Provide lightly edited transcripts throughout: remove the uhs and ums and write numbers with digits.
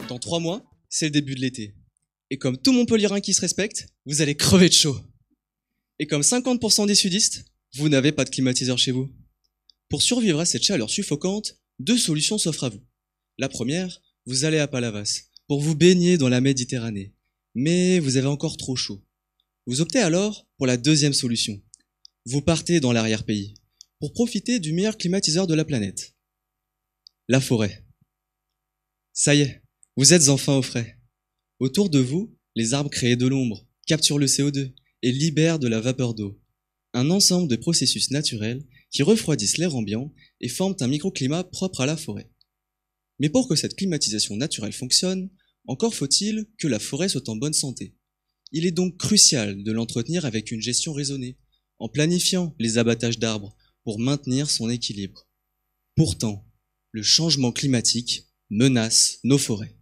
Dans 3 mois, c'est le début de l'été. Et comme tout Montpellierin qui se respecte, vous allez crever de chaud. Et comme 50% des sudistes, vous n'avez pas de climatiseur chez vous. Pour survivre à cette chaleur suffocante, 2 solutions s'offrent à vous. La première, vous allez à Palavas, pour vous baigner dans la Méditerranée. Mais vous avez encore trop chaud. Vous optez alors pour la deuxième solution. Vous partez dans l'arrière-pays, pour profiter du meilleur climatiseur de la planète. La forêt. Ça y est, vous êtes enfin au frais. Autour de vous, les arbres créent de l'ombre, capturent le CO2 et libèrent de la vapeur d'eau. Un ensemble de processus naturels qui refroidissent l'air ambiant et forment un microclimat propre à la forêt. Mais pour que cette climatisation naturelle fonctionne, encore faut-il que la forêt soit en bonne santé. Il est donc crucial de l'entretenir avec une gestion raisonnée, en planifiant les abattages d'arbres pour maintenir son équilibre. Pourtant, le changement climatique menace nos forêts.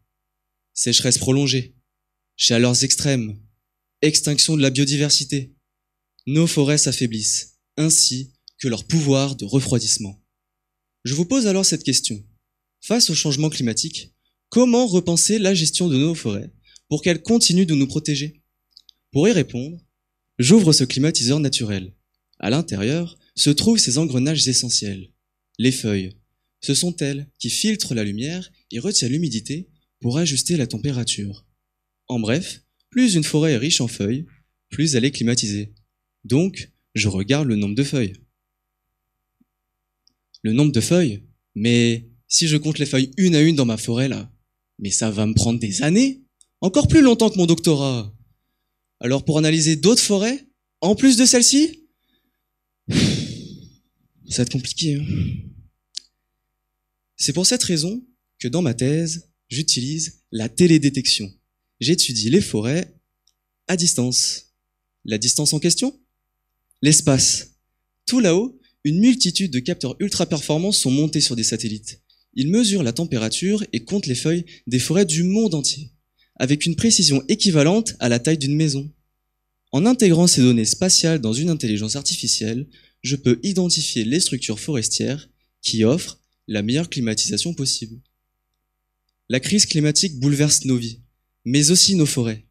Sécheresse prolongée, chaleurs extrêmes, extinction de la biodiversité. Nos forêts s'affaiblissent, ainsi que leur pouvoir de refroidissement. Je vous pose alors cette question. Face au changement climatique, comment repenser la gestion de nos forêts pour qu'elles continuent de nous protéger? Pour y répondre, j'ouvre ce climatiseur naturel. À l'intérieur se trouvent ces engrenages essentiels. Les feuilles. Ce sont elles qui filtrent la lumière et retiennent l'humidité pour ajuster la température. En bref, plus une forêt est riche en feuilles, plus elle est climatisée. Donc, je regarde le nombre de feuilles. Le nombre de feuilles? Mais si je compte les feuilles une à une dans ma forêt là, mais ça va me prendre des années, encore plus longtemps que mon doctorat. Alors pour analyser d'autres forêts, en plus de celle-ci, ça va être compliqué. C'est pour cette raison que dans ma thèse, j'utilise la télédétection. J'étudie les forêts à distance. La distance en question? L'espace. Tout là-haut, une multitude de capteurs ultra performants sont montés sur des satellites. Ils mesurent la température et comptent les feuilles des forêts du monde entier, avec une précision équivalente à la taille d'une maison. En intégrant ces données spatiales dans une intelligence artificielle, je peux identifier les structures forestières qui offrent la meilleure climatisation possible. La crise climatique bouleverse nos vies, mais aussi nos forêts.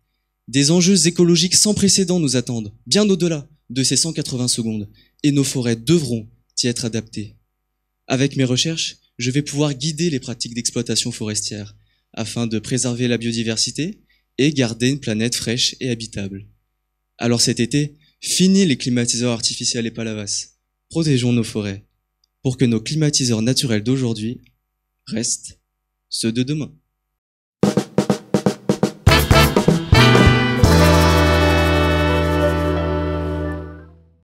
Des enjeux écologiques sans précédent nous attendent, bien au-delà de ces 180 secondes, et nos forêts devront y être adaptées. Avec mes recherches, je vais pouvoir guider les pratiques d'exploitation forestière, afin de préserver la biodiversité et garder une planète fraîche et habitable. Alors cet été, fini les climatiseurs artificiels et Palavas. Protégeons nos forêts, pour que nos climatiseurs naturels d'aujourd'hui restent ceux de demain.